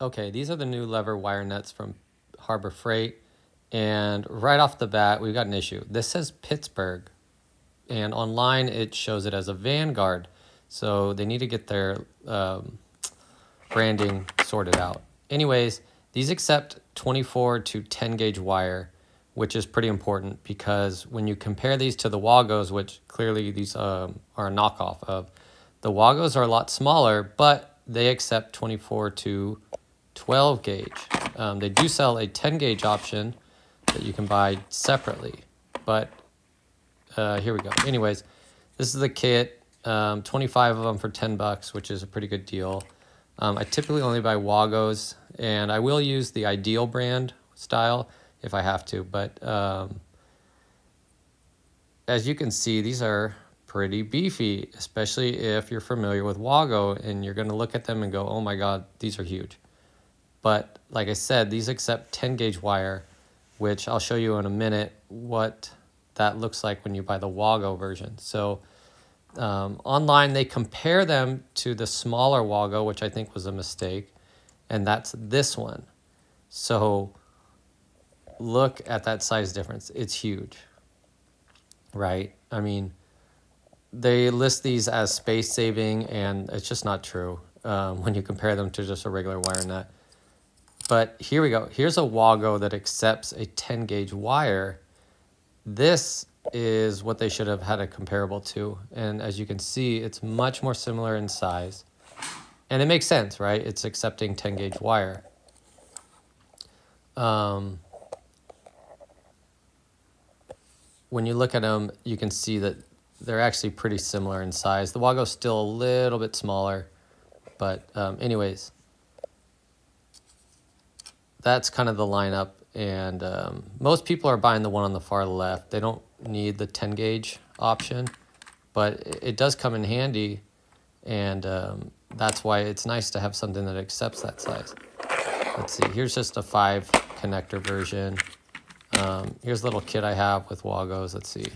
Okay, these are the new lever wire nuts from Harbor Freight. And right off the bat, we've got an issue. This says Pittsburgh, and online it shows it as a Vanguard. So they need to get their branding sorted out. Anyways, these accept 24 to 10 gauge wire, which is pretty important because when you compare these to the Wagos, which clearly these are a knockoff of, the Wagos are a lot smaller, but they accept 24 to 12 gauge. They do sell a 10 gauge option that you can buy separately, but here we go. Anyways, this is the kit, 25 of them for 10 bucks, which is a pretty good deal. I typically only buy Wagos, and I will use the Ideal brand style if I have to, but as you can see, these are pretty beefy, especially if you're familiar with Wago, and you're going to look at them and go, oh my god, these are huge. But like I said, these accept 10 gauge wire, which I'll show you in a minute what that looks like when you buy the Wago version. So online they compare them to the smaller Wago, which I think was a mistake, and that's this one. So look at that size difference. It's huge, right? I mean, they list these as space saving, and it's just not true when you compare them to just a regular wire nut. But here we go. Here's a Wago that accepts a 10 gauge wire. This is what they should have had a comparable to. And as you can see, it's much more similar in size. And it makes sense, right? It's accepting 10 gauge wire. When you look at them, you can see that they're actually pretty similar in size. The Wago's still a little bit smaller, but anyways, that's kind of the lineup. And most people are buying the one on the far left. They don't need the 10 gauge option, but it does come in handy, and that's why it's nice to have something that accepts that size. Let's see, here's just a 5 connector version. Here's a little kit I have with Wagos. Let's see.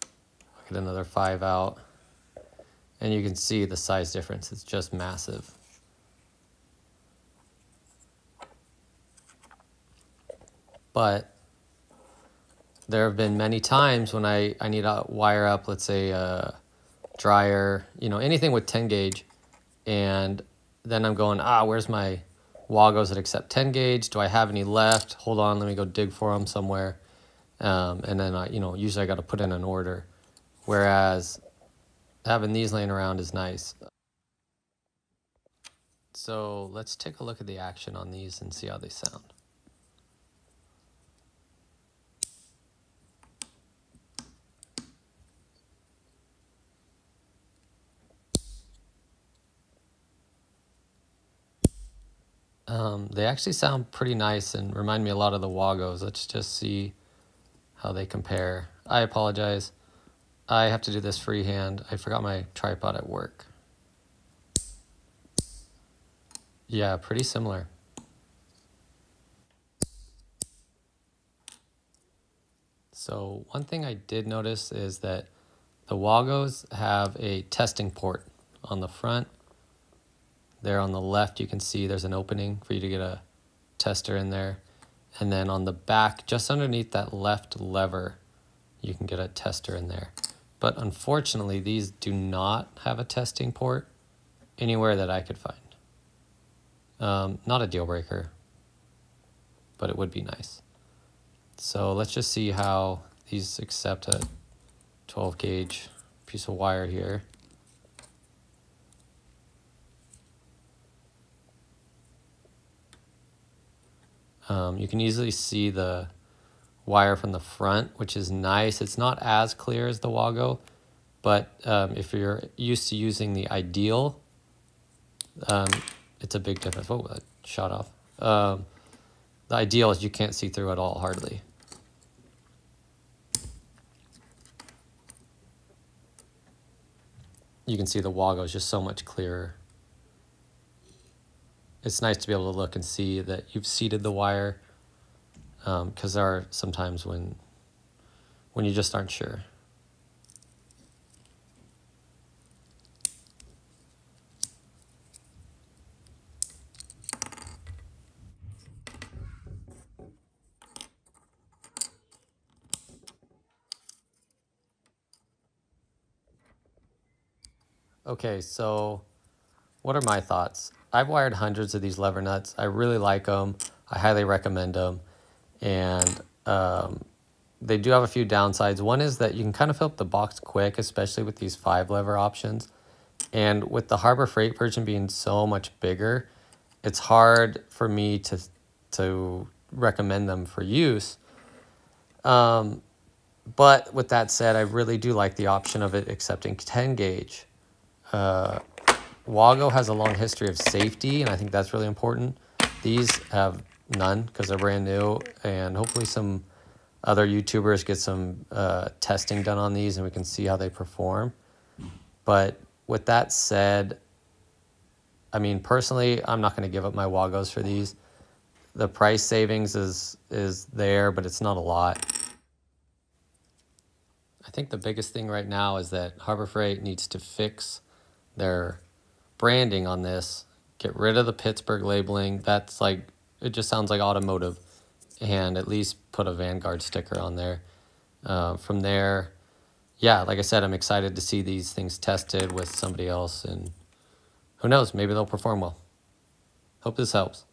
I'll get another 5 out. And you can see the size difference. It's just massive. But there have been many times when I need to wire up, let's say, a dryer, you know, anything with 10 gauge. And then I'm going, where's my Wagos that accept 10 gauge? Do I have any left? Hold on, let me go dig for them somewhere. And then, usually I got to put in an order. Whereas having these laying around is nice. So let's take a look at the action on these and see how they sound. They actually sound pretty nice and remind me a lot of the Wagos. Let's just see how they compare. I apologize. I have to do this freehand. I forgot my tripod at work. Yeah, pretty similar. So one thing I did notice is that the Wagos have a testing port on the front. There on the left, you can see there's an opening for you to get a tester in there. And then on the back, just underneath that left lever, you can get a tester in there. But unfortunately, these do not have a testing port anywhere that I could find. Not a deal breaker, but it would be nice. So let's just see how these accept a 12 gauge piece of wire here. You can easily see the wire from the front, which is nice. It's not as clear as the Wago, but if you're used to using the Ideal, it's a big difference. Oh, that shot off. The Ideal is you can't see through at all, hardly. You can see the Wago is just so much clearer. It's nice to be able to look and see that you've seated the wire, because there are some times when you just aren't sure. Okay, so what are my thoughts? I've wired hundreds of these lever nuts. I really like them. I highly recommend them. And they do have a few downsides. One is that you can kind of fill up the box quick, especially with these 5 lever options. And with the Harbor Freight version being so much bigger, it's hard for me to recommend them for use. But with that said, I really do like the option of it accepting 10 gauge. Wago has a long history of safety, and I think that's really important. These have none because they're brand new, and hopefully some other YouTubers get some testing done on these and we can see how they perform. But with that said, I mean, personally, I'm not going to give up my Wagos for these. The price savings is there, but it's not a lot. I think the biggest thing right now is that Harbor Freight needs to fix their branding on this, get rid of the Pittsburgh labeling. That's like, it just sounds like automotive, and at least put a Vanguard sticker on there. From there, yeah, like I said, I'm excited to see these things tested with somebody else, and who knows, maybe they'll perform well. Hope this helps.